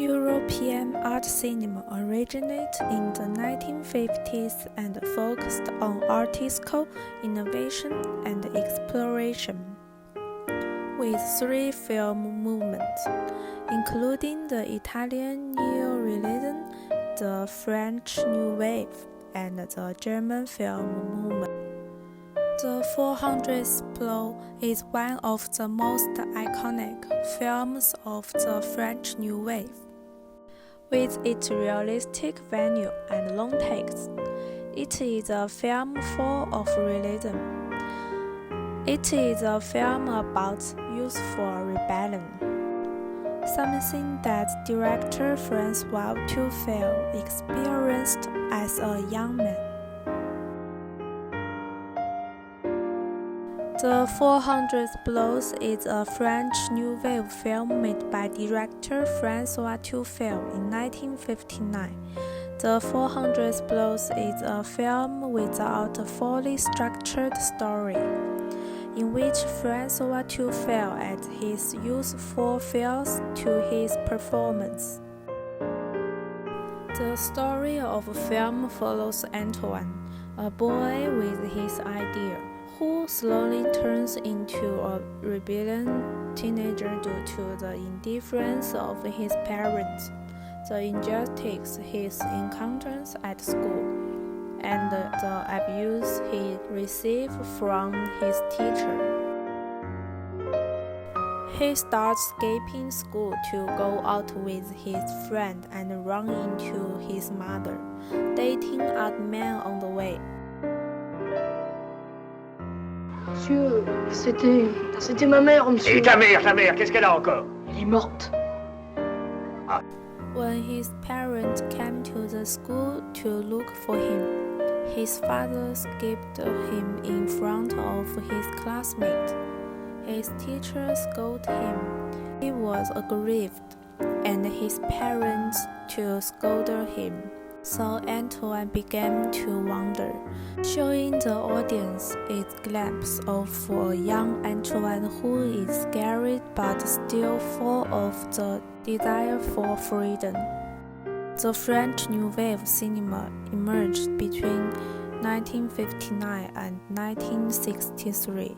European art cinema originated in the 1950s and focused on artistical innovation and exploration, with three film movements, including the Italian Neorealism, the French New Wave, and the German film movement. The 400th Blow is one of the most iconic films of the French New Wave. With its realistic venue and long takes, it is a film full of realism. It is a film about youthful rebellion, something that director François Truffaut experienced as a young man. The 400th Blows is a French New Wave film made by director François Truffaut in 1959. The 400th Blows is a film without a fully structured story, in which François Truffaut adds his youthful feels to his performance. The story of the film follows Antoine, a boy with his idea, who slowly turns into a rebellious teenager due to the indifference of his parents, the injustice he encounters at school, and the abuse he receives from his teacher. He starts skipping school to go out with his friend and run into his mother, dating other men on the way. Monsieur, c'était ma mère, monsieur. Et ta mère, qu'est-ce qu'elle a encore? Elle est morte. Ah. When his parents came to the school to look for him, his father skipped him in front of his classmates. His teacher scolded him. He was aggrieved, and his parents too scolded him. So Antoine began to wonder, showing the audience a glimpse of a young Antoine who is scared but still full of the desire for freedom. The French New Wave cinema emerged between 1959 and 1963.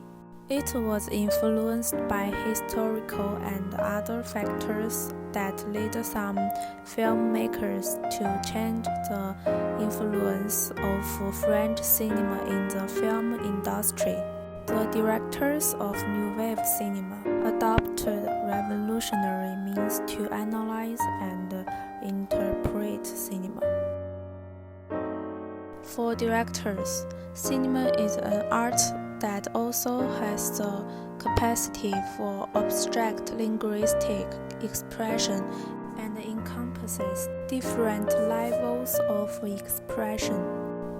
It was influenced by historical and other factors that led some filmmakers to change the influence of French cinema in the film industry. The directors of New Wave cinema adopted revolutionary means to analyze and interpret cinema. For directors, cinema is an art that also has the capacity for abstract linguistic expression and encompasses different levels of expression.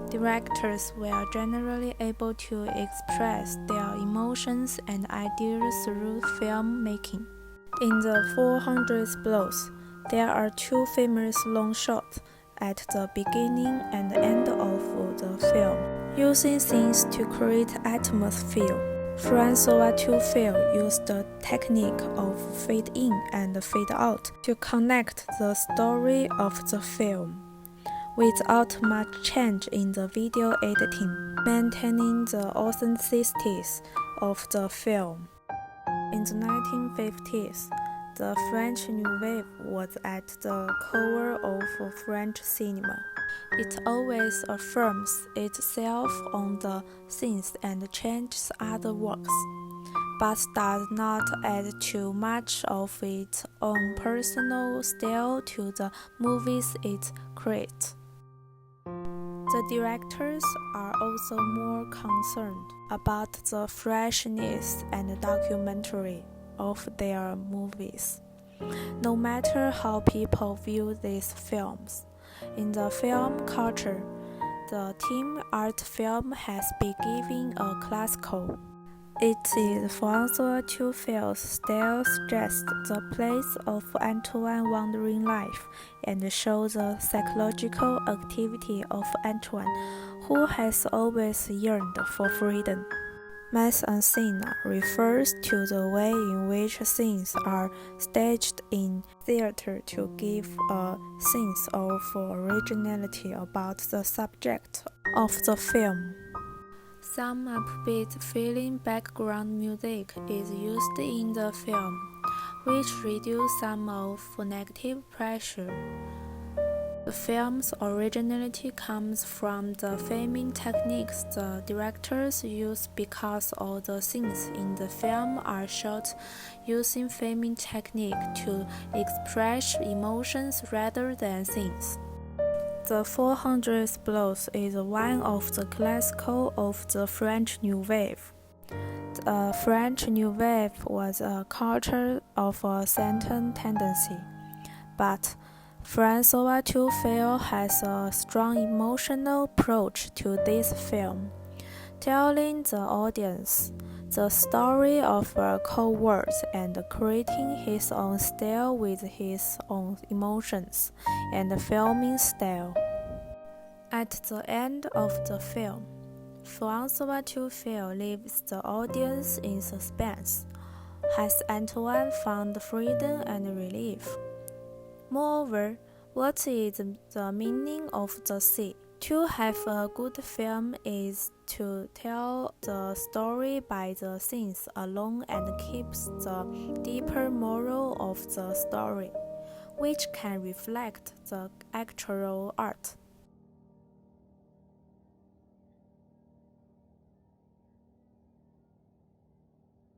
Directors were generally able to express their emotions and ideas through filmmaking. In the 400th Blows, there are two famous long shots at the beginning and end of the film, using scenes to create atmosphere. François Truffaut used the technique of fade-in and fade-out to connect the story of the film, without much change in the video editing, maintaining the authenticity of the film. In the 1950s, the French New Wave was at the core of French cinema. It always affirms itself on the scenes and changes other works, but does not add too much of its own personal style to the movies it creates. The directors are also more concerned about the freshness and documentary of their movies, no matter how people view these films. In the film culture, the theme art film has been given a classical. It is François Truffaut's style suggests the place of Antoine's wandering life and shows the psychological activity of Antoine, who has always yearned for freedom. Mise en scène refers to the way in which scenes are staged in theater to give a sense of originality about the subject of the film. Some upbeat feeling background music is used in the film, which reduces some of negative pressure. The film's originality comes from the filming techniques the directors use because all the scenes in the film are shot using filming technique to express emotions rather than scenes. The 400 Blows is one of the classical of the French New Wave. The French New Wave was a culture of a certain tendency, but François Truffaut has a strong emotional approach to this film, telling the audience the story of a co-world and creating his own style with his own emotions and filming style. At the end of the film, François Truffaut leaves the audience in suspense. Has Antoine found freedom and relief? Moreover, what is the meaning of the scene? To have a good film is to tell the story by the scenes alone and keeps the deeper moral of the story, which can reflect the actual art.